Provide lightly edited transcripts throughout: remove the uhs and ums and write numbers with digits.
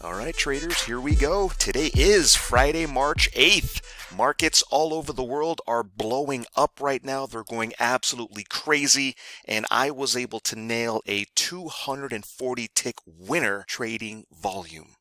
All right, traders, here we go. Today is Friday, March 8th. Markets all over the world are blowing up right now. They're going absolutely crazy. And I was able to nail a 240 tick winner trading volume.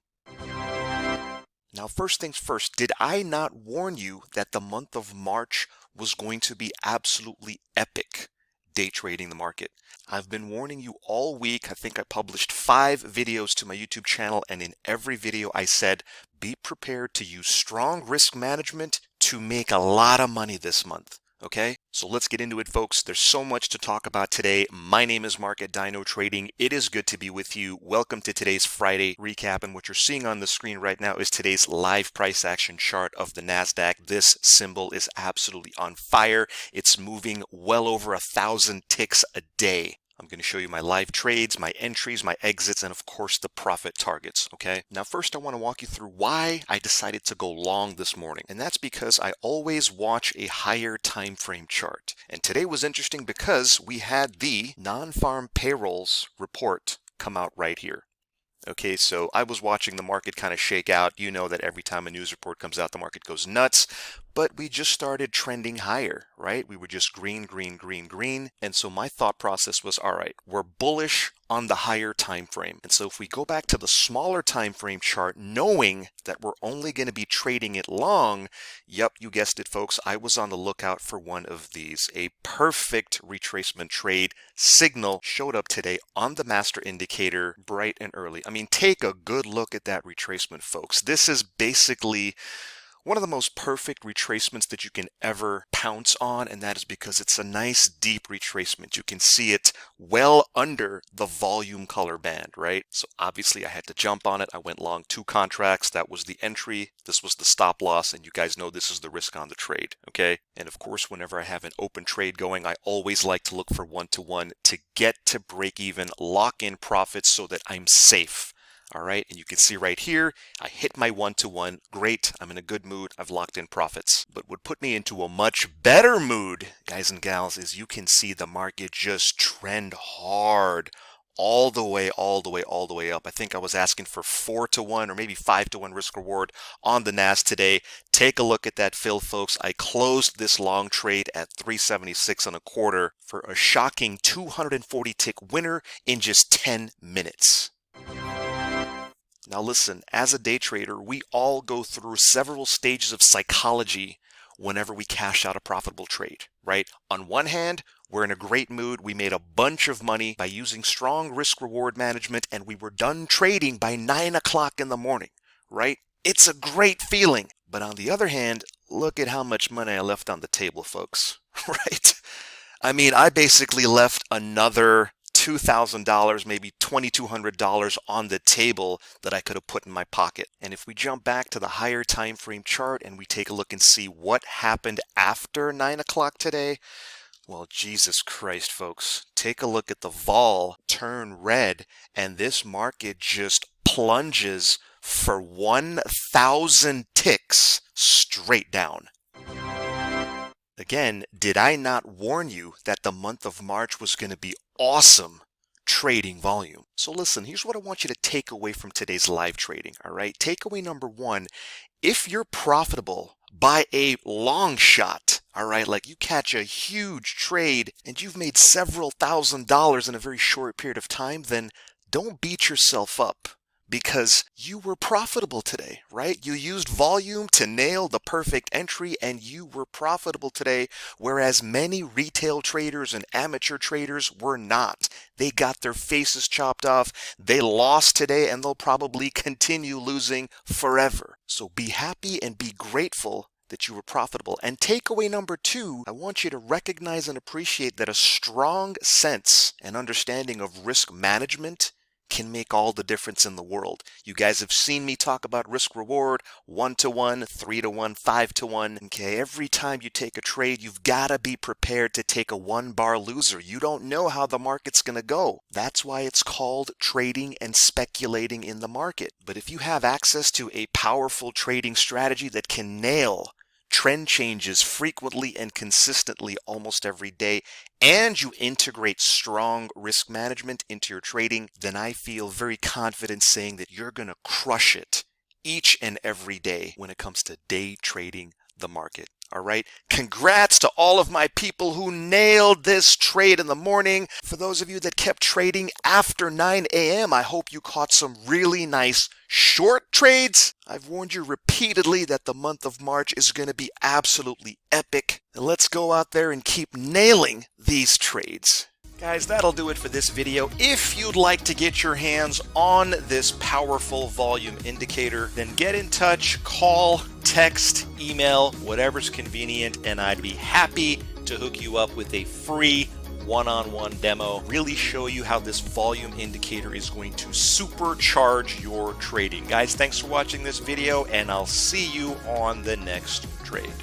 Now, first things first, did I not warn you that the month of March was going to be absolutely epic day trading the market? I've been warning you all week. I think I published 5 videos to my YouTube channel, and in every video I said, be prepared to use strong risk management to make a lot of money this month. Okay, so let's get into it, folks. There's so much to talk about today. My name is Mark at Dino Trading. It is good to be with you. Welcome to today's Friday recap. And what you're seeing on the screen right now is today's live price action chart of the NASDAQ. This symbol is absolutely on fire. It's moving well over 1,000 ticks a day. I'm going to show you my live trades, my entries, my exits, and of course the profit targets, okay? Now first I want to walk you through why I decided to go long this morning. And that's because I always watch a higher time frame chart. And today was interesting because we had the non-farm payrolls report come out right here. Okay, so I was watching the market kind of shake out. You know that every time a news report comes out, the market goes nuts. But we just started trending higher, right? We were just green, green, green, green. And so my thought process was, all right, we're bullish on the higher time frame. And so if we go back to the smaller time frame chart, knowing that we're only going to be trading it long, yep, you guessed it, folks, I was on the lookout for one of these. A perfect retracement trade signal showed up today on the master indicator bright and early. I mean, take a good look at that retracement, folks. This is basically one of the most perfect retracements that you can ever pounce on, and that is because it's a nice deep retracement. You can see it well under the volume color band, right? So obviously I had to jump on it. I went long 2 contracts. That was the entry. This was the stop loss, and you guys know this is the risk on the trade, okay? And of course, whenever I have an open trade going, I always like to look for one-to-one to get to break even, lock in profits so that I'm safe. All right, and you can see right here, I hit my one-to-one. Great, I'm in a good mood. I've locked in profits. But what put me into a much better mood, guys and gals, is you can see the market just trend hard all the way up. I think I was asking for 4-to-1 or maybe 5-to-1 risk reward on the NAS today. Take a look at that fill, folks. I closed this long trade at 376.25 for a shocking 240 tick winner in just 10 minutes. Now listen, as a day trader, we all go through several stages of psychology whenever we cash out a profitable trade, right? On one hand, we're in a great mood. We made a bunch of money by using strong risk-reward management, and we were done trading by 9 o'clock in the morning, right? It's a great feeling. But on the other hand, look at how much money I left on the table, folks, right? I mean, I basically left another $2,000, maybe $2,200 on the table that I could have put in my pocket. And if we jump back to the higher time frame chart and we take a look and see what happened after 9 o'clock today, well, Jesus Christ, folks, take a look at the vol turn red, and this market just plunges for 1,000 ticks straight down. Again, did I not warn you that the month of March was going to be awesome trading volume? So listen, here's what I want you to take away from today's live trading, all right? Takeaway number 1, if you're profitable by a long shot, all right, like you catch a huge trade and you've made several $1,000s in a very short period of time, then don't beat yourself up, because you were profitable today, right? You used volume to nail the perfect entry and you were profitable today, whereas many retail traders and amateur traders were not. They got their faces chopped off. They lost today and they'll probably continue losing forever. So be happy and be grateful that you were profitable. And takeaway number 2, I want you to recognize and appreciate that a strong sense and understanding of risk management can make all the difference in the world. You guys have seen me talk about risk reward, 1-to-1, 3-to-1, 5-to-1. Okay, every time you take a trade, you've got to be prepared to take a 1-bar loser. You don't know how the market's going to go. That's why it's called trading and speculating in the market. But if you have access to a powerful trading strategy that can nail trend changes frequently and consistently almost every day, and you integrate strong risk management into your trading, then I feel very confident saying that you're going to crush it each and every day when it comes to day trading the market. All right. Congrats to all of my people who nailed this trade in the morning. For those of you that kept trading after 9 a.m., I hope you caught some really nice short trades. I've warned you repeatedly that the month of March is going to be absolutely epic. Let's go out there and keep nailing these trades. Guys, that'll do it for this video. If you'd like to get your hands on this powerful volume indicator, then get in touch, call, text, email, whatever's convenient, and I'd be happy to hook you up with a free one-on-one demo, really show you how this volume indicator is going to supercharge your trading. Guys, thanks for watching this video, and I'll see you on the next trade.